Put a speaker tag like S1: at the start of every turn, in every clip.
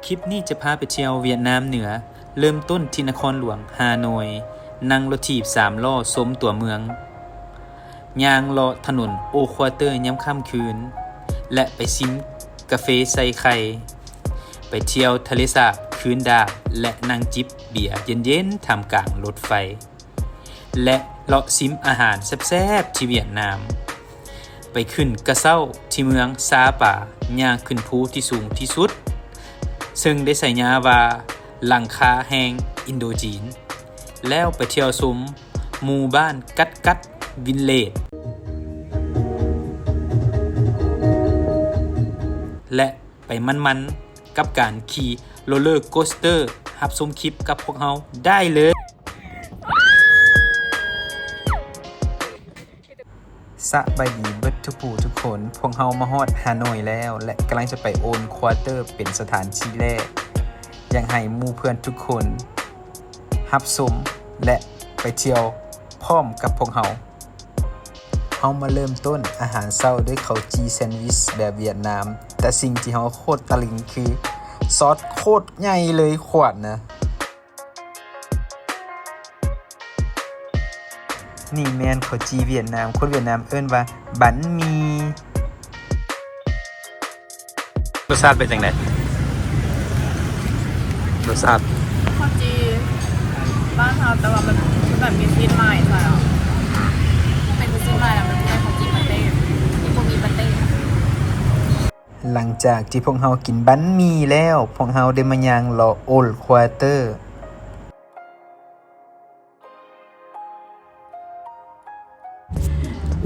S1: คลิปนี้จะพาไปเที่ยวเวียดนามเหนือเริ่มต้นที่นครหลวงฮานอยนั่งรถถีบ3ล้อชมตัวเมืองย่างเลาะถนนโอควอเตอร์ย่ำค่ำคืนและไปซิมกาแฟใส่ไข่ไปเที่ยวทะเลสาบคืนดาบและนั่งจิบเบียร์เย็นๆท่ามกลางรถไฟและเลาะซิมอาหารแซ่บๆที่เวียดนามไปขึ้นกระเซ้าที่เมืองซาป่าย่างขึ้นภูที่สูงที่สุดซึ่งได้ใส่ยาว่าหลังคาแหงอินโดจีนแล้วไปเที่ยวชมหมู่บ้านกัดวินเลจและไปมันๆกับการขี่โรลเลอร์โคสเตอร์หับชมคลิปกับพวกเราได้เลยสบายดีเบิดทุกผู้ทุกคนพวกเรามาฮอดฮานอยแล้วและกำลังจะไปโอนควอเตอร์เป็นสถานที่แรกอยากให้หมู่เพื่อนทุกคนรับชมและไปเที่ยวพร้อมกับพวกเรามาเริ่มต้นอาหารเช้าด้วยข้าวจีแซนด์วิชแบบเวียดนามแต่สิ่งที่เราโคตรตะลึงคือซอสโคตรใหญ่เลยขวดนะนี่แม่นข้าวจีเวียดนามคนเวียดนามเอิ้นว่าบั๋นหมี่รสชาติเป็นจังได๋รสชาติ
S2: ข้าวจีบ้านเราแต่ว่ามันแบบมีซีนใหม่ใช่หรอเป็นซีนใหม่แล้วมันไม่ข้าวจีปาเต้ที่พวกมีปาเต้
S1: หลังจากที่พวกเรากินบั๋นหมี่แล้วพวกเราได้มาย่างรอโอลควอเตอร์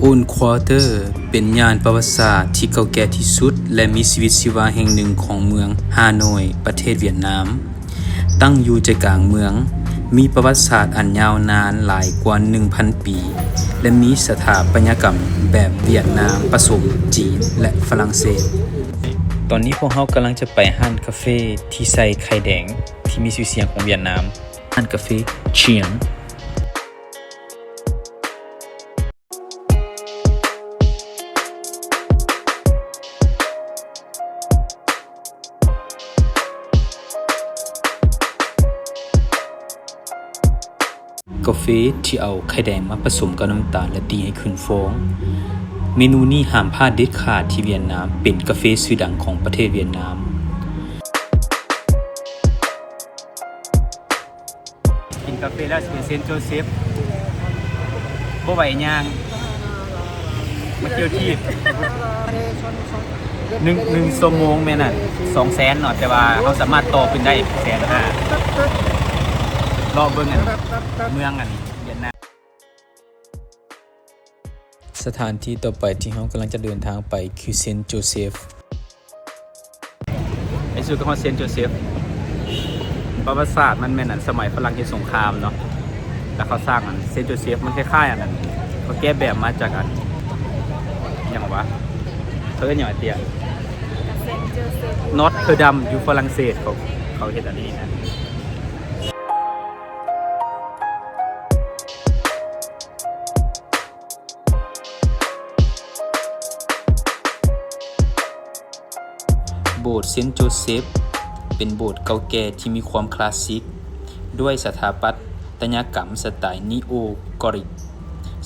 S1: โอลควอเตอร์เป็นย่านประวัติศาสตร์ที่เก่าแก่ที่สุดและมีชีวิตชีวาแห่งหนึ่งของเมืองฮานอยประเทศเวียดนามตั้งอยู่ใจกลางเมืองมีประวัติศาสตร์อันยาวนานหลายกว่า 1,000 ปีและมีสถาปัตยกรรมแบบเวียดนามผสมจีนและฝรั่งเศสตอนนี้พวกเรากำลังจะไปห้านกาแฟที่ใส่ไข่แดงที่มีชื่อเสียงของเวียดนามห้านกาแฟเฉียงกาแฟที่เอาไข่แดงมาผสมกับน้ำตาลและตีให้ขึ้นฟองเมนูนี้ห้ามพลาดเด็ดขาดที่เวียดนามเป็นกาแฟชื่อดังของประเทศเวียดนามกินกาแฟแล้วเป็นเซนต์โจเซฟบ่ไหวย่างมาเที่ยวที่1 ชั่วโมงแม่น่ะ 200,000 เนาะแต่ว่าเราสามารถต่อขึ้นได้ 150,000รอเบิ่งอันเมืองอันเวียดนามสถานที่ต่อไปที่เรากำลังจะเดินทางไปคือเซนต์โจเซฟไอ้สุดก็เซนต์โจเซฟประวัติศาสตร์มันแม่นอันสมัยฝรั่งเศสสงครามเนาะแล้วเขาสร้างอันเซนต์โจเซฟมันคล้ายๆอันนั้นเขาแก้แบบมาจากอันอย่างวะเขาเรียกอย่างไรเตี้ยนอตเทอร์ดัมอยู่ฝรั่งเศสเขาเห็นอันนี้นะโบสถ์เซนต์โจเซฟเป็นโบสถ์เก่าแก่ที่มีความคลาสสิกด้วยสถาปัตยกรรมสไตล์นีโอกอริก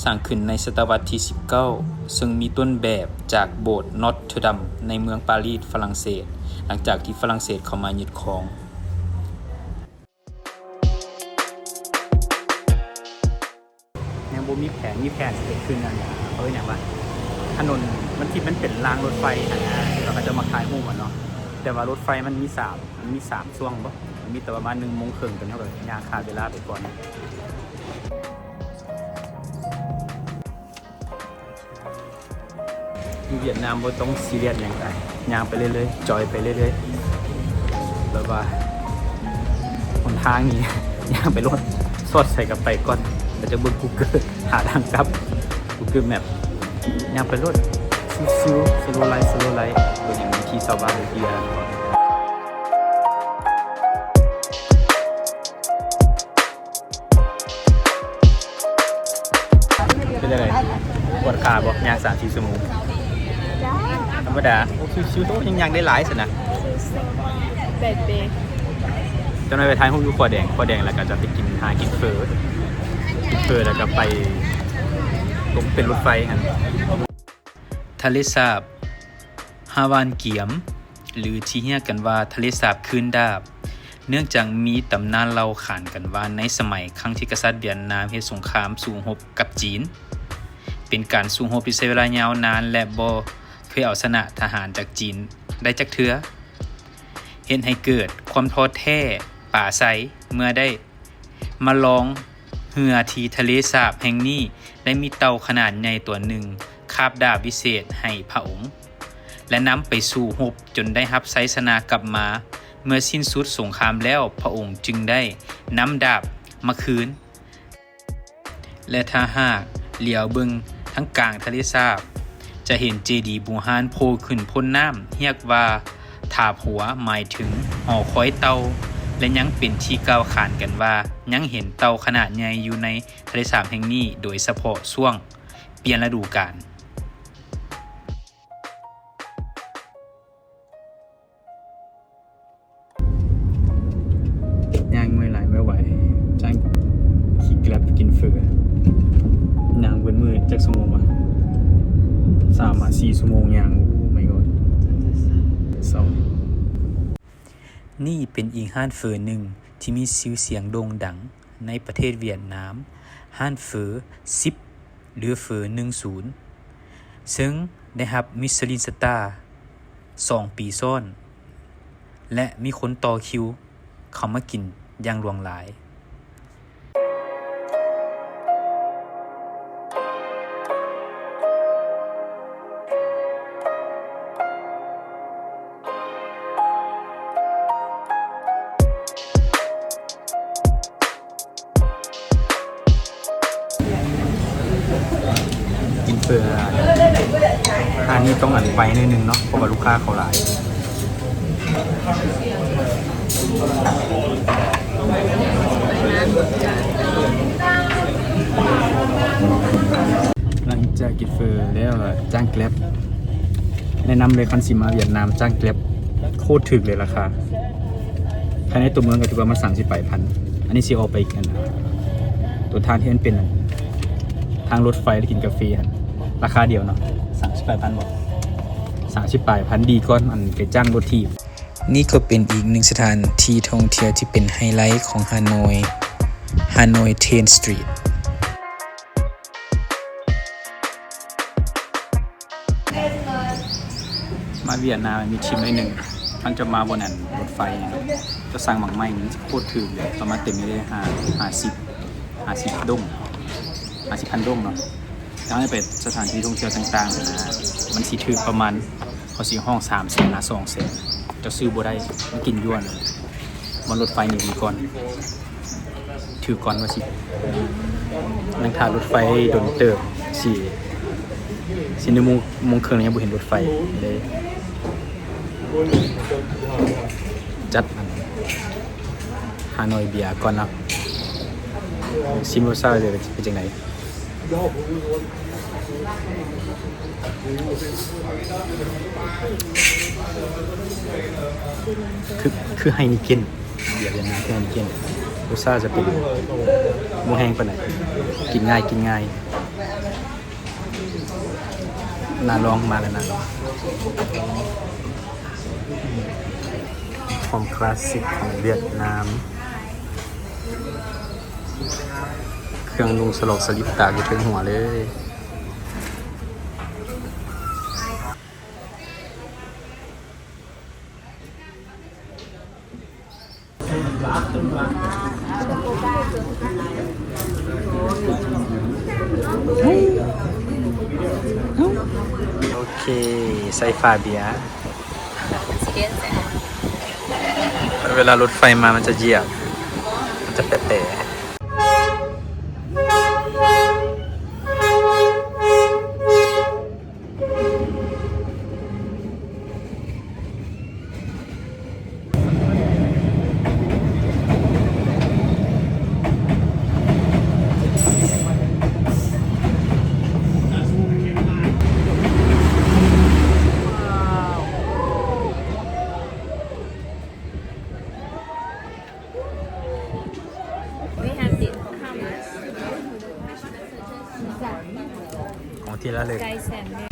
S1: สร้างขึ้นในศตวรรษที่ 19 ซึ่งมีต้นแบบจากโบสถ์นอตเทอร์ดัมในเมืองปารีสฝรั่งเศสหลังจากที่ฝรั่งเศสเข้ามายึดครองยังบ่มีแผนเกิดขึ้นอันนี้อย่างว่าถนนมันที่มันเป็นรางรถไฟเราก็จะมาขายหูมันเนาะแต่ว่ารถไฟมันมี3ช่วงบ่มันมีแต่ประมาณ1 โมงครึ่งจนเท่ากับยาขาดเวลาไปก่อนอยู่เวียดนามบ่ต้องซีเรียสอย่างไรย่างไปเรื่อยๆจอยไปเรื่อยๆแบบว่าหนทางนี้ย่างไปรถสอดใส่กับไปก่อนแล้วจะเบิ่ง Google หาทางกลับ Google Mapย่างไปรถซิวๆสโลไลท์โดยอย่างที่ชาวบ้านเรียกเป็นยังไงปวดขาบ่ย่าง3-4 ชั่วโมงธรรมดาชิวๆโตยังย่างได้หลายสินะ
S2: เบดเบย์
S1: จะไปท้ายห้องยูขวดแดงแล้วก็จะไปกินเฟอแล้วก็ไปลงเป็นรถไฟครับทะเลสาบฮาวานเกียมหรือที่เรียกกันว่าทะเลสาบคืนดาบเนื่องจากมีตำนานเล่าขานกันว่าในสมัยครั้งที่กษัตริย์เวียดนามเฮ็ดสงครามสู้รบกับจีนเป็นการสู้รบที่ใช้เวลายาวนานและบ่เคยเอาชนะทหารจากจีนได้จักเทื่อเฮ็ดให้เกิดความท้อแท้ป่าไสเมื่อได้มาลองเรือที่ทะเลสาบแห่งนี้ได้มีเต่าขนาดใหญ่ตัวหนึ่งคาบดาบวิเศษให้พระองค์และนำไปสู่รบจนได้รับไสชนะกลับมาเมื่อสิ้นสุดสงครามแล้วพระองค์จึงได้นำดาบมาคืนและถ้าหากเหลียวเบิ่งทั้งกลางทะเลสาบจะเห็นเจดีย์บูฮานโผล่ขึ้นพ้นน้ำเรียกว่าถาบหัวหมายถึงหอคอยเต่าและยังเป็นที่กล่าวขานกันว่ายังเห็นเต่าขนาดใหญ่อยู่ในทะเลสาบแห่งนี้โดยเฉพาะช่วงเปลี่ยนฤดูกาลย่างเมื่อยหลายไม่ไหวจ้างขี่แกร็บกินเฟือย่างเว้นมือจักชั่วโมงวะ3-4 ชั่วโมงย่างโอ้ไม่กอดเศร้านี่เป็นอีกห้านเฟอหนึ่งที่มีชื่อเสียงโด่งดังในประเทศเวียดนามห้านเฟอ10หรือเฟอ10ซึ่งได้รับมิชลินสตาร์2 ปีซ้อนและมีคนต่อคิวเข้ามากินอย่างหลวงหลายกินเฟออันนี้ต้องอันไว้นิดนึงเนาะเพราะว่าลูกค้าเขาหลายหลังจากกินเฟอแล้วจ้างแกร็บแนะนำเลยคันสิมาเวียดนามจ้างแกร็บโคตรถึกเลยราคาภายในตัวเมืองก็ถือว่ามา38,000อันนี้สิออกไปกันตัวทางที่มันเป็นทางรถไฟแล้วกินกาแฟราคาเดียวเนาะ38,000 บาท38,000ดีก่อนอันไปจ้างรถทีบนี่ก็เป็นอีกหนึ่งสถานที่ท่องเที่ยวที่เป็นไฮไลท์ของฮานอยเทนสตรีทมาเวียดนามมีชิมได้หนึ่งทั้งจะมาบนอันรถไฟจะสั่งหมักไหม้นี่โคตรถึงเลยประมาณเต็มไม่ได้50 ด้ง50,000 ด้งเนาะแล้วจะเป็นสถานที่ท่องเที่ยวต่างๆนะมันสิถือประมาณเขาสิห้อง300,000 200,000จะซื้อบ่ได้มากินย้วนบนรถไฟนี่ดีก่อนถือก่อนว่าสินั่งท่ารถไฟโดนเติบ4 โมงครึ่งยังบ่เห็นรถไฟเลยจัดฮานอยเบียร์ก่อนนะซิมรสชาติเลยเป็นจังไดคือไฮนิเกนเบียร์เวียดนามคือไฮนิเกนรสชาติจะเป็นบ่แห้งปานใดกินง่ายน่าลองมาแล้วนะความคลาสสิกของเวียดนามเครื่องนุ่งสลอกสลิปตากอยู่ถึงหัวเลยโอเคไซฟาเบียเวลารถไฟมามันจะเหยียบมันจะแปะ ทีละเลย
S2: ใจแสนเลย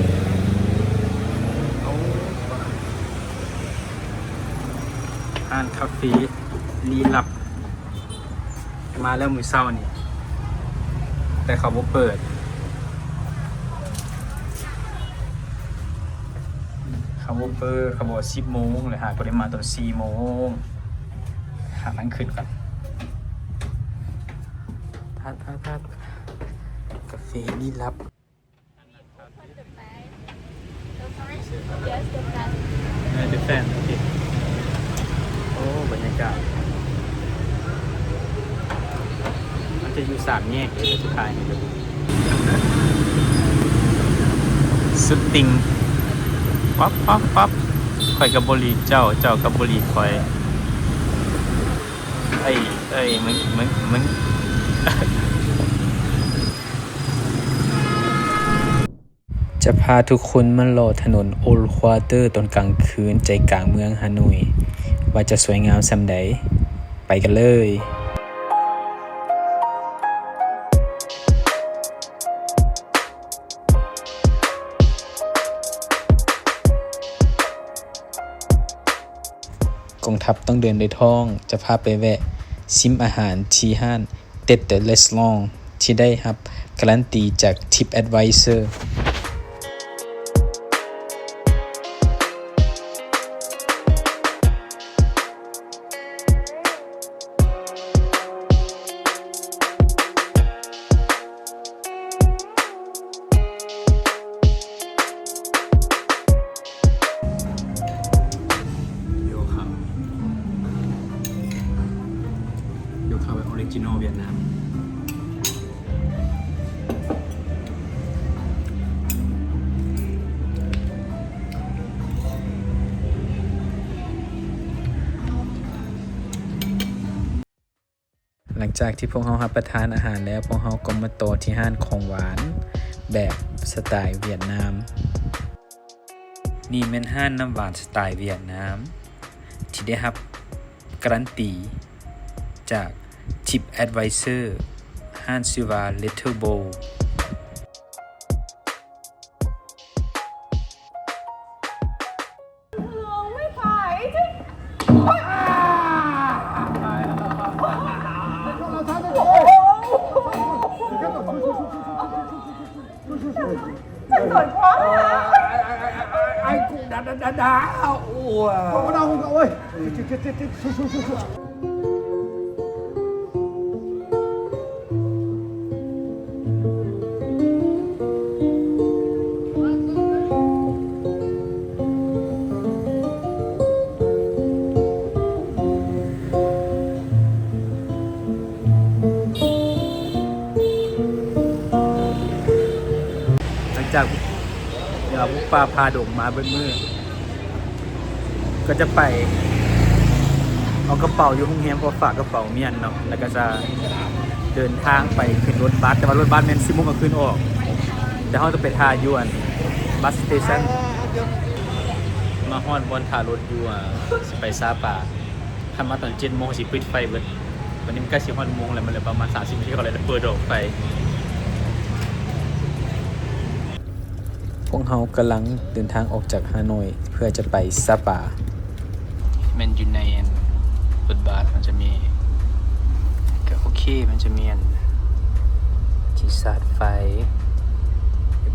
S1: ร้านคาเฟ่ลี้ลับ มาแล้วมื้อเช้านี่แต่เขาบ่เปิด เขาบ่เปิดเขาบอก10 โมงเลยหาก็ได้มาตอน4 โมงหานั่งขึ้นก่อนพัดกาแฟลี้ลับ เดฟแฟนโอเคโอ้บรรยากาศมันจะอยู่3 แยกเลยสุดท้ายนี่จะสุดติงปั๊บข่อยกับบรีเจ้ากับบรีข่อยมึง จะพาทุกคนมารอถนนโอลควอเตอร์ตอนกลางคืนใจกลางเมืองฮานอยว่าจะสวยงามส่ำใดไปกันเลยกองทัพต้องเดินด้วยท้องจะพาไปแวะซิมอาหารที่ห้านเต็ดเดเลสลองที่ได้รับการันตีจาก Tip Advisorดูข้าวแบบออริจินอลเวียดนามหลังจากที่พวกเขารับประทานอาหารแล้วพวกเขาก็มาต่อที่ห้านของหวานแบบสไตล์เวียดนามนี่เป็นห้านน้ำหวานสไตล์เวียดนามที่ได้รับการันตีจาก Tip Advisor ห้านชื่อว่า Little Bowl
S2: ไม่ถ่ายจริงจะสวยกว่า
S3: ai cũng đã ủa không có đau không cậu ơi xuống
S1: หลังจากเดี๋ยวพวกปลาพาดงมาเบิ้ลมือก็จะไปเอากระเป๋าอยู่ห้องแฮมพอฝากกระเป๋าเมียนเนาะแล้วก็จะเดินทางไปขึ้นรถบัสแต่ว่ารถบัสแมน10 โมงก็ขึ้นออกแต่เขาจะไปท่ายวนบัสสเตชันมาฮอดบนท่ารถอยู่สิไปซาปาคันมาตอน7 โมงสิปิดไฟเบิดวันนี้มันใกล้สิฮอดโมงแล้วมันเหลือประมาณ30 นาทีก็เลยเปิดออกไฟพวกเขากำลังเดินทางออกจากฮานอยเพื่อจะไปซาปาแมนอยู่ในรถบัสมันจะมีก็โอเคมันจะมีที่สาดไฟ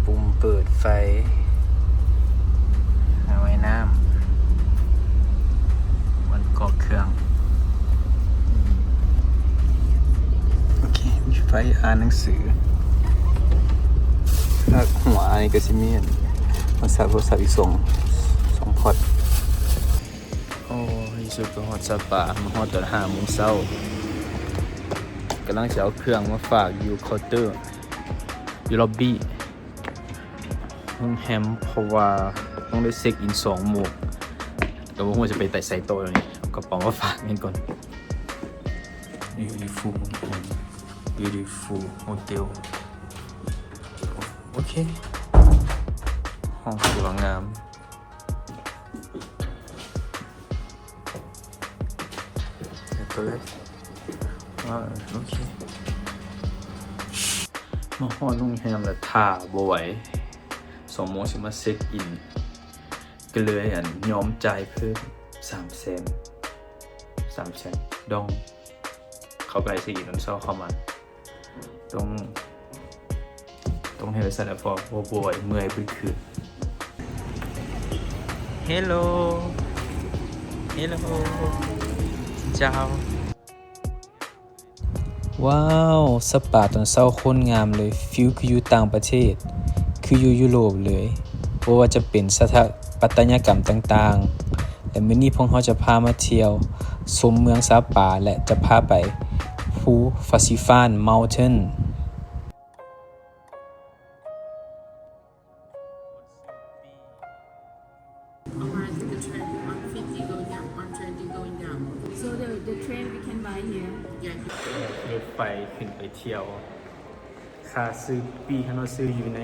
S1: ปุ่มเปิดไฟเอาไว้น้ำมันก่อเครื่องโอเคมีไฟอ่านหนังสือหัวไอ้ก็ซิเมียนมันสาโทรศัพท์อีก2 พอร์ตโอ้ยสุดก็ฮอดซาปามาฮอดตอน5 โมงเช้ากำลังจะเอาเครื่องมาฝากอยู่เคาน์เตอร์อยู่ล็อบบี้ห้องแฮมเพราะว่าต้องได้เช็คอิน2 โมงแต่ว่าผมจะไปไต่ไซโต้แล้วนี่เอากระเป๋ามาฝากกันก่อน Beautiful Hotel โอเคห้องสวยงามเดี๋ยวตัวเล็กโอเคมาฮอดโรงแรมแล้วท่าบ่ไหว 2 โมงสิมาเช็คอินก็เลยยอมจ่ายเพิ่ม300,000ดองเขาไปเช็คอินตอนเช้าเข้ามาต้องให้ไปสั่นฟอโอ้บอยเมื่อยเพิ่งคืน Hello เจ้าว้าวสปาตอนเช้าคนงามเลยฟิลคืออยู่ต่างประเทศคืออยู่ยุโรปเลยเพราะว่าจะเป็นสถาปัตยกรรมต่างๆและมื้อนี้พวกเราจะพามาเที่ยวชมเมืองสปาและจะพาไปภูฟาซิฟานเมาน์เทน
S2: So the train we can buy here
S1: รถไฟขึ้นไปเที่ยวค่าซื้อปีข้างนอกซื้ออยู่ใน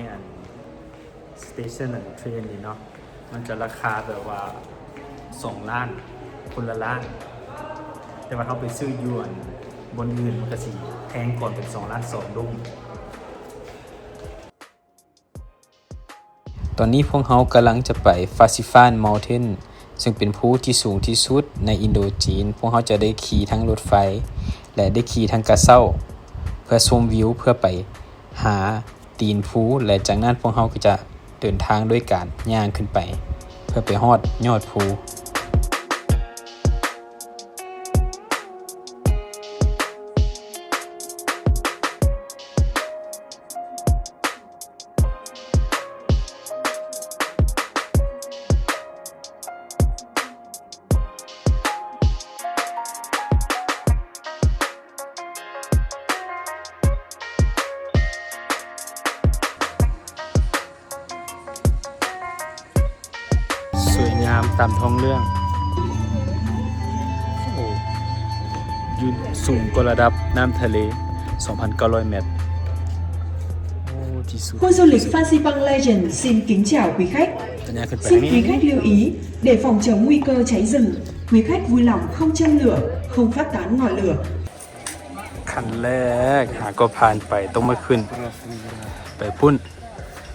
S1: สเตชันเทรนนี่เนาะมันจะราคาแบบว่า2 ล้านคนละล้านแต่ว่าเขาไปซื้อยวนบนอื่นมันก็สิแพงก่อนเป็น2 ล้าน2ดุ้งตอนนี้พวกเขากำลังจะไปฟาซิฟานเมาน์เทนซึ่งเป็นภูที่สูงที่สุดในอินโดจีนพวกเขาจะได้ขี่ทั้งรถไฟและได้ขี่ทั้งกระเซ้าเพื่อชมวิวเพื่อไปหาตีนภูและจากนั้นพวกเขาก็จะเดินทางด้วยการย่างขึ้นไปเพื่อไปฮอดยอดภูสวยงามตามท้องเรื่องโอ้อยู่สูงกว่าระดับน้ำทะเล 2,900 เมตรโอ้ที่สุด
S4: Khu du lịch Fansipan Legend xin kính chào quý khách.
S1: ตอนนี้ขึ้นไป
S4: Xin
S1: ทาง
S4: quý
S1: นี้
S4: khách lưu ý, để phòng chống nguy cơ cháy rừng, quý khách vui lòng không châm lửa, không phát tán ngọn lửa.
S1: ขั้นแรกหาก็ผ่านไปต้องมาขึ้นไปพุ่น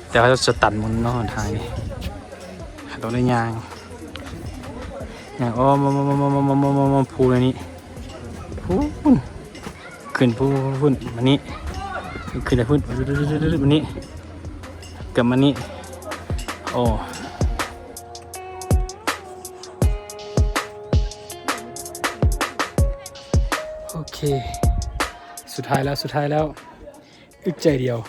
S1: แต่เขาจะตัดมุนนอกทางนี้ต้องได้ยางอ้อมาพูอะไรนี้พูนขึ้นพูนมานี้ขึ้นได้พูนมานี้กับมานี้โอ้โอเคสุดท้ายแล้วอึดใจเดียว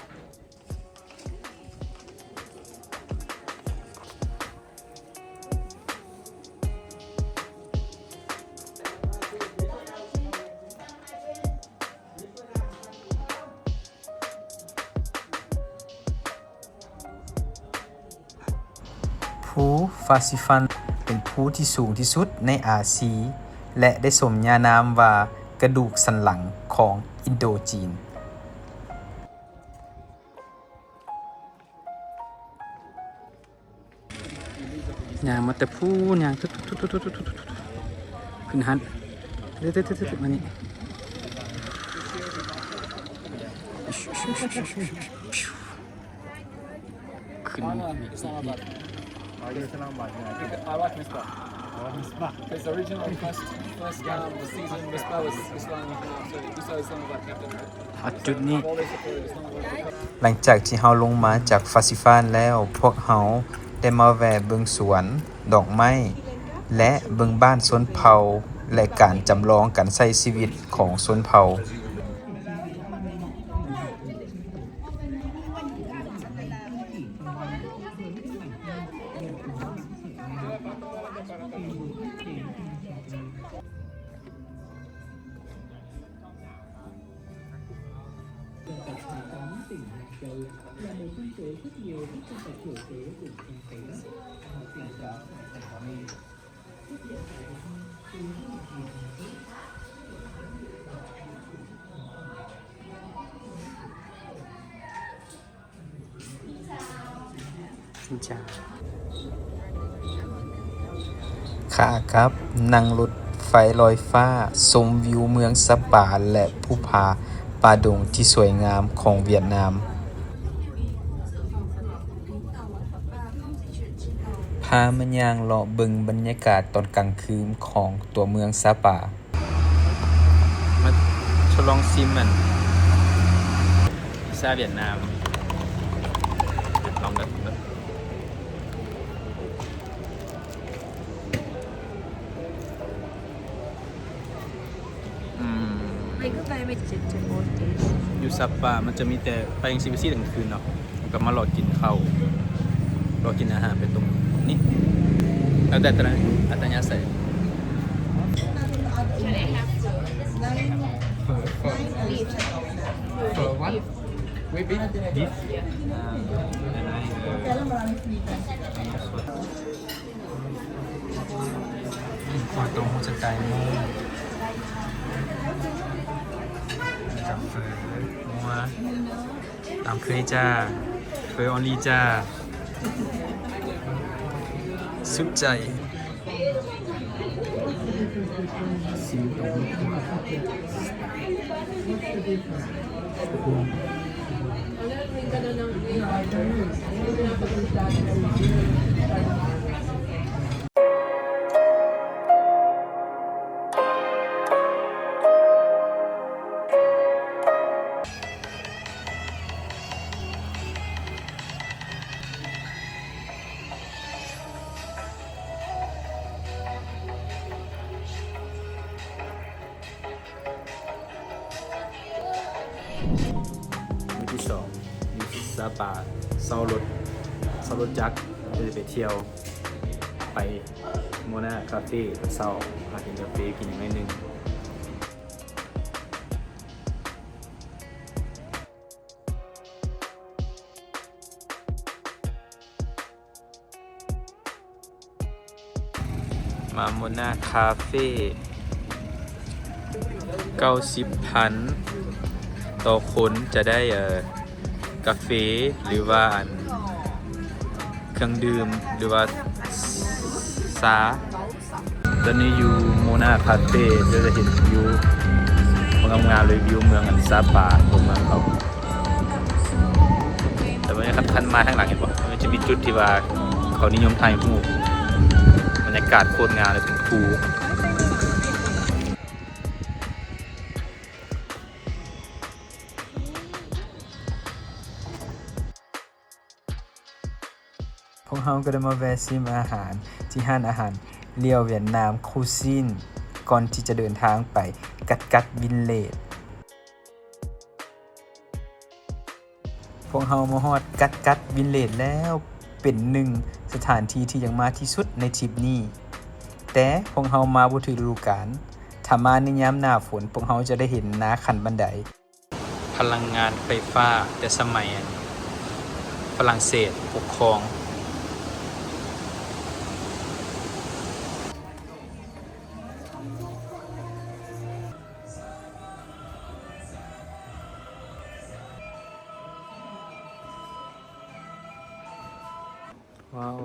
S1: ภูฟาซิฟันเป็นภูที่สูงที่สุดในอาเซียและได้สมญานามว่ากระดูกสันหลังของอินโดจีนยางมาแต่ภูยางขึ้นหันมานี่ขึ้น
S3: I like Misbah. It's original first season Misbah was Islam, so Isa is like captain.
S1: จุดนี้หลังจากที่เฮาลงมาจากฟาซิฟานแล้วพวกเฮาได้มาแวะเบิ่งสวนดอกไม้และเบิ่งบ้านชนเผ่าและการจำลองการใช้ชีวิตของชนเผ่าค่ะครับนั่งรถไฟลอยฟ้าชมวิวเมืองสปาและภูผาป่าดงที่สวยงามของเวียดนาม ามันย่างเลาะเบิงบรรยากาศตอนกลางคืนของตัวเมืองซาปามาทดลองซิมมันพิซซ่าเวียดนามลองแบบอยู่ซาปามันจะมีแต่ไปยังซีวิซี่กลางคืนเนาะก็มารอกินข้าวรอกินอาหารเป็นตรงนี้แล้วแต่ตอนนั้นอัตยาศัย
S3: For what? With beef? Beef?
S1: ขอตรงหัวใจใจมูกับเฟอมัวตามเคยจ้าเฟอออนลีจ้าสุดใจซิมตรงมื้อที่2อยู่ซาปาเซารถจักรจะไปเที่ยวไปโมนาคาเฟ่ตอนเช้าหากินกาแฟกินอย่างไรนึงมาโมนาคาเฟ่90,000ต่อคนจะได้กาแฟหรือว่าเครื่องดื่มหรือว่าซาตอนนี้อยู่โมนาคาเฟ่จะเห็นวิวงามๆเลยวิวเมืองซาปาของเมืองเขาแต่ว่าคันมาข้างหลังเห็นป่ะมันจะมีจุดที่ว่าเขานิยมถ่ายรูปบรรยากาศโคตรงามเลยเป็นภูพวกเราก็ได้มาแวะชิมอาหารที่ห้านอาหารเลียวเวียดนามคูซินก่อนที่จะเดินทางไปกัดวินเลจพวกเรามาฮอดกัดวินเลจแล้วเป็นหนึ่งสถานที่ที่ยังมาที่สุดในทริปนี้แต่พวกเรามาบ่ถูกฤดูกาลถ้ามาในยามหน้าฝนพวกเราจะได้เห็นน้าขันบันไดพลังงานไฟฟ้าแต่สมัยฝรั่งเศสปกครองว้าว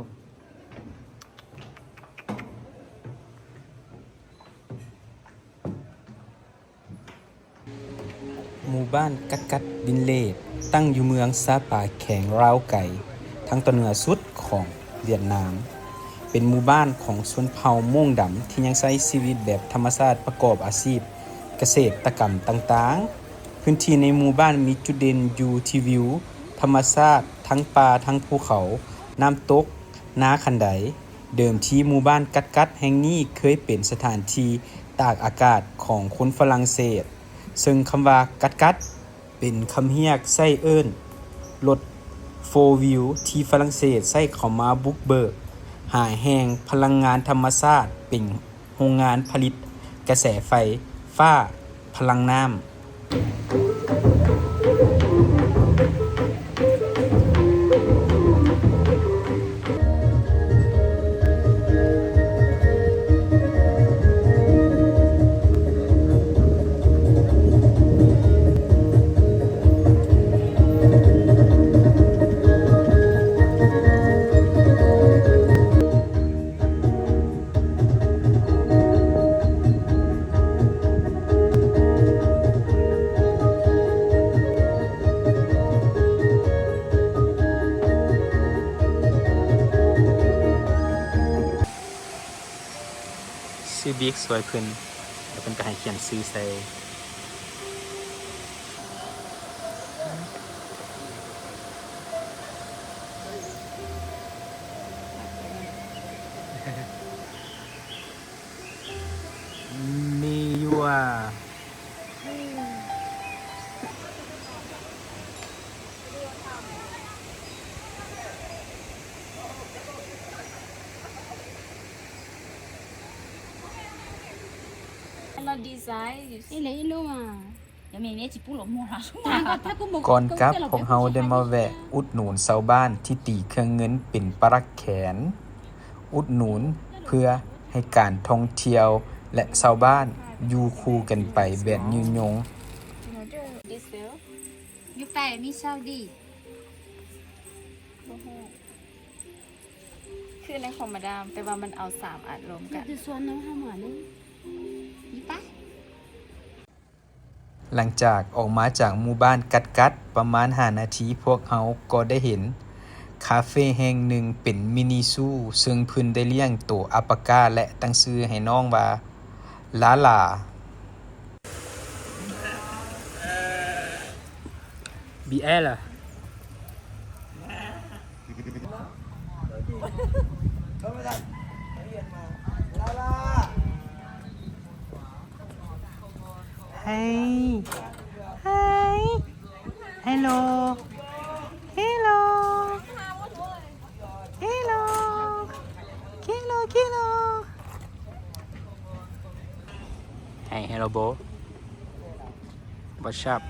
S1: หมู่บ้านกัดบินเลดตั้งอยู่เมืองซาปาแข็งราวไก่ทางตอนเหนือสุดของเวียดนามเป็นหมู่บ้านของชนเผ่าม่วงดำที่ยังใช้ชีวิตแบบธรรมชาติประกอบอาชีพเกษตรกรรมต่างๆพื้นที่ในหมู่บ้านมีจุดเด่นอยู่ที่วิวธรรมชาติทั้งป่าทั้งภูเขาน้ำตกนาคันไดเดิมที่หมู่บ้านกัดแห่งนี้เคยเป็นสถานที่ตากอากาศของคนฝรั่งเศสซึ่งคำว่ากัดเป็นคำเรียกใช้เอิ้นรถ4 wheel ที่ฝรั่งเศสใช้เข้ามาบุกเบิกหาแห่งพลังงานธรรมชาติเป็นโรงงานผลิตกระแสไฟฟ้าพลังน้ำ บิ๊กสวยเพิ่นแล้วเพิ่นก็ให้เขียนซื้อใส่มีอยู่ว่า
S2: เราดีไซน์
S5: นี่เลยลูกอ่ะเดี๋ยวแม่เนี่ยจิปูหลงมัวละถ้ากูบอก
S1: ก่อนกลับพวกเฮาได้มาแวะอุดหนุนชาวบ้านที่ตีเครื่องเงินเป็นปลักแขน อุดหนุนเพื่อให้การท่องเที่ยวและชาวบ้านอยู่คู่กันไปแบบยืนยง
S2: ดีเซล
S5: อยู่แต่มีเช่าดี
S2: คือในของมาดามแต่ว่ามันเอา3อันรวมกัน
S5: คือส่วนน้องห้าหมานึงนี่ปะ
S1: หลังจากออกมาจากหมู่บ้านกัดประมาณ5นาทีพวกเฮาก็ได้เห็นคาเฟ่แห่งหนึ่งเป็นมินิซูซึ่งเพิ่นได้เลี้ยงตัวอัปปากาและตั้งชื่อให้น้องว่าลาลาบีแอล่ะHey, hi, hello, hello, hello, hello. Hey, hello, Bo. What's up?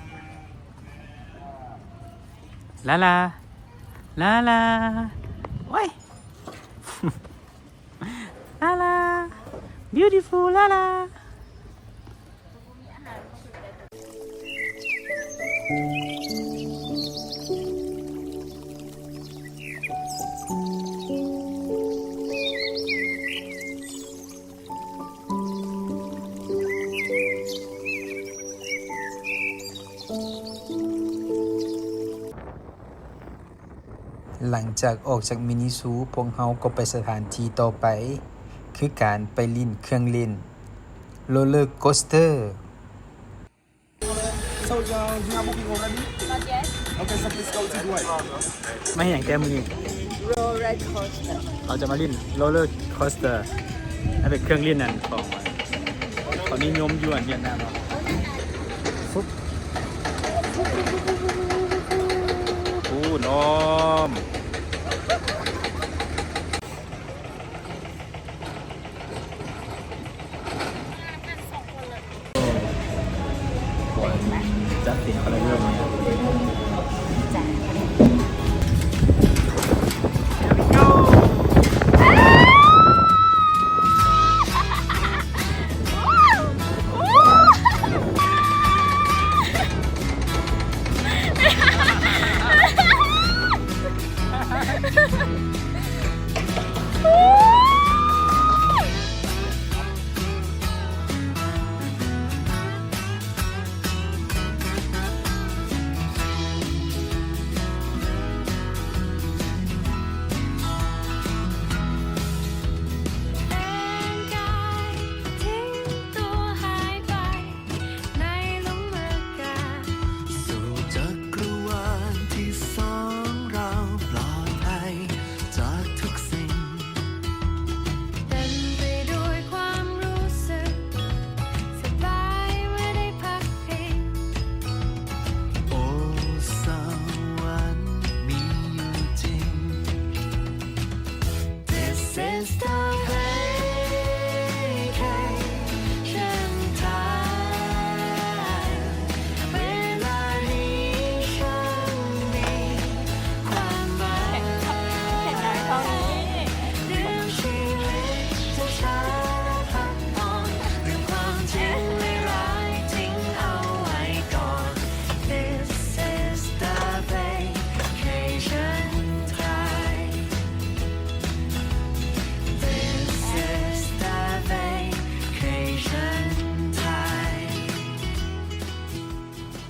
S1: Lala, Lala, why? Lala, beautiful Lala.หลังจากออกจากมินิซูพวกเฮาก็ไปสถานที่ต่อไปคือการไปลิ้นเครื่องเล่นโรลเลอร์โคสเตอร์
S3: So you have booking already?
S2: not yet
S3: Okay, so please go to the right.
S1: ไม่อย่างแก้มือ
S2: roller coaster
S1: เราจะมาลิ้นโรลเลอร์โคสเตอร์นั่นเป็นเครื่องเล่นนั่นของเขานิยมอยู่อันเวียดนามเนาะฟุ๊บโอ้น้อมจัดเสียงอะไรเรื่องนี้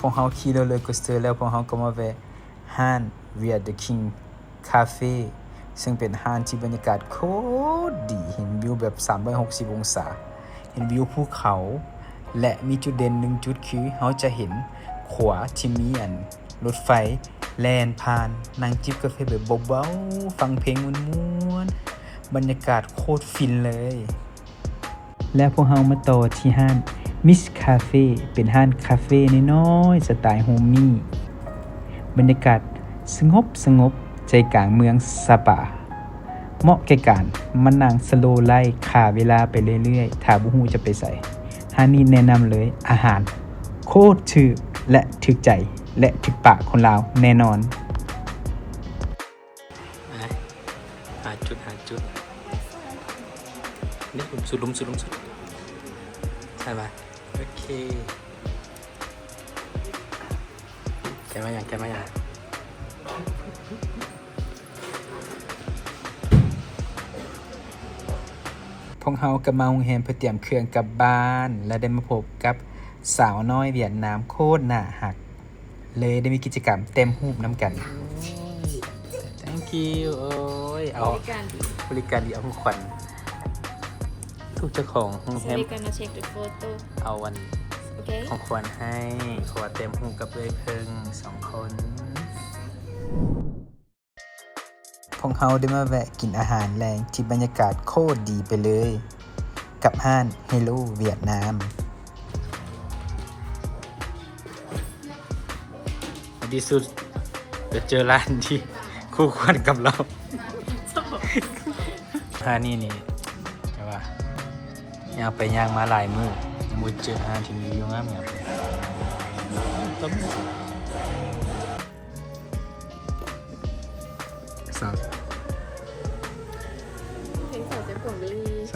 S1: พวกเขาขี่โรลเลอร์โคสเตอร์แล้วพวกเขาก็มาแวะห้าน Via the King Cafe ซึ่งเป็นห้านที่บรรยากาศโคตรดีเห็นวิวแบบ360องศา เห็นวิวภูเขา และมีจุดเด่นหนึ่งจุดคือเราจะเห็นขวาที่มีรถไฟแล่นผ่านนั่งจิบกาแฟแบบเบาๆฟังเพลงม่วนๆบรรยากาศโคตรฟินเลย และพวกเรามาต่อที่ห้าน Miss Cafe เป็นห้านคาเฟ่น้อยๆสไตล์โฮมมี่บรรยากาศสงบใจกลางเมืองสปาเหมาะแก่การมานั่งสโลว์ไลฟ์ฆ่าเวลาไปเรื่อยๆถ้าบ่ฮู้จะไปไสห้านนี้แนะนำเลยอาหารโคตรถูกและถึกใจและถึกปากคนลาวแน่นอนหาจุดนี่สุดใช่ป่ะโอเคแกมาอย่างพวกเราก็มาโรงแรมเพื่อเตรียมเครื่องกลับบ้านและได้มาพบกับสาวน้อยเวียดนามโคตรน่าหักเลยได้มีกิจกรรมเต็มรูปน้ำกัน thank you โอ้ยเอาบริการดีเอาของขวัญทุกเจ้าของโรงแรม
S5: So we're gonna take the photo.
S1: เอาวัน
S5: Okay.
S1: ของขวัญให้ขอเต็มหูกับเลยเพิ่ง2 คนพวกเขาได้มาแวะกินอาหารแรงที่บรรยากาศโคตรดีไปเลย กับห้าน Hello เวียดนามที่สุดจะเจอร้านที่คู่ควรกับเราร้านนี้ใช่ป่ะย่างไปย่างมาหลายมื้อมุดเจอร้านที่มีวิวงามๆสา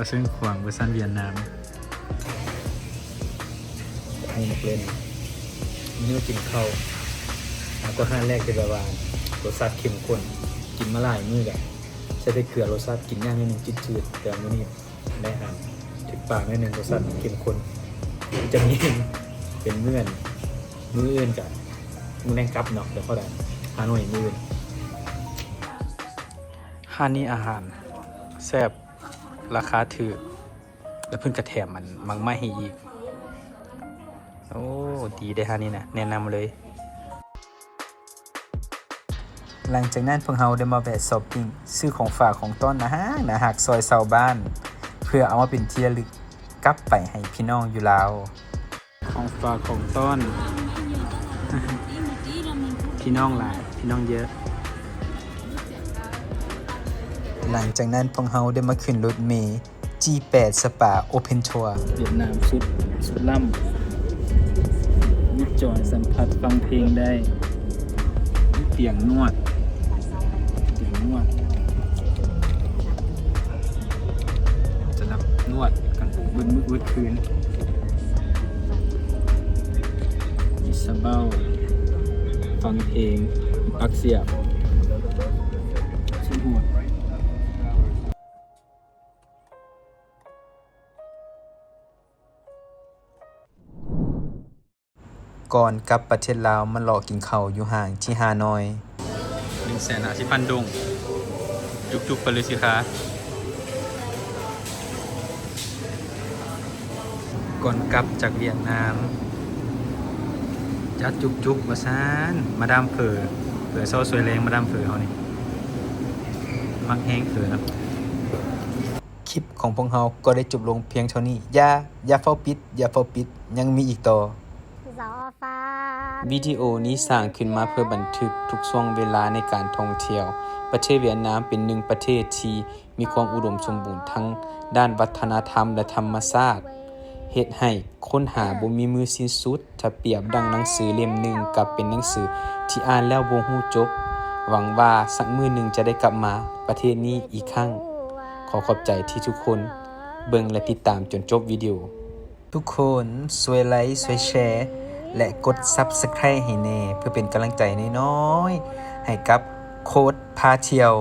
S1: วซึ่งขวางเวอร์ชันเวียดนามให้นักเล่นนี่กินข้าวก็ห้านแรกคือแบบว่ารสชาติเข้มข้นกินมาหลายมื้อแล้วใช้แต่เกลือรสชาติกินยากนิดนึงจืดๆแต่มื้อนี้ได้อาหารถึงปากนิดนึงรสชาติเข้มข้นจะมีเป็นมื้ออื่นกับมื้อแรงกลับเนาะเดี๋ยวเขาได้ฮานอยมื้ออื่นห้านนี้อาหารแซ่บราคาถูกแล้วเพิ่นกระแถมมันมังไม่ให้อีกโอ้ดีได้ห้านนี้นะแนะนำเลยหลังจากนั้นพวกเราได้มาแวะช้อปปิ้งซื้อของฝากของต้นนะฮักซอยชาวบ้านเพื่อเอามาเป็นที่ระลึกกลับไปให้พี่น้องอยู่ลาวของฝากของต้น พี่น้องหลายพี่น้องเยอะหลังจากนั้นพวกเราได้มาขึ้นรถเมล์ G8 Spa Open Tour เวียดนามสุดล่ำมีจอยสัมผัสฟังเพลงได้เตียงนวดจะรับนวดกันบนมืดคืนมีซาเบ้าฟังเพลงปักเสียบสุดหัวก่อนกลับประเทศลาวมาหลอกกินข้าวอยู่ห่างที่ฮานอย150,000 ดงจุกๆไปเลยสิคะก่อนกลับจากเวียดนามจัดจุกๆมาซานมาดามเผอโซ่สวยแรงมาดามเผอเขานี่มักแห้งเผอนะคลิปของพวกเราก็ได้จบลงเพียงเท่านี้อย่าเฝ้าปิดยังมีอีกต่อวิดีโอนี้สร้างขึ้นมาเพื่อบันทึกทุกช่วงเวลาในการท่องเที่ยวประเทศเวียดนามเป็นหนึ่งประเทศที่มีความอุดมสมบูรณ์ทั้งด้านวัฒนธรรมและธรรมชาติเฮ็ดให้ค้นหาบ่มีมือสิ้นสุดถ้าเปรียบดังหนังสือเล่มหนึ่งกับเป็นหนังสือที่อ่านแล้วบ่ฮู้จบหวังว่าสักมื้อหนึ่งจะได้กลับมาประเทศนี้อีกครั้งขอขอบใจที่ทุกคนเบิ่งและติดตามจนจบวิดีโอทุกคนช่วยไลค์ช่วยแชร์และกด Subscribe ให้แน่เพื่อเป็นกำลังใจน้อยๆให้กับโค้ดพาเที่ยว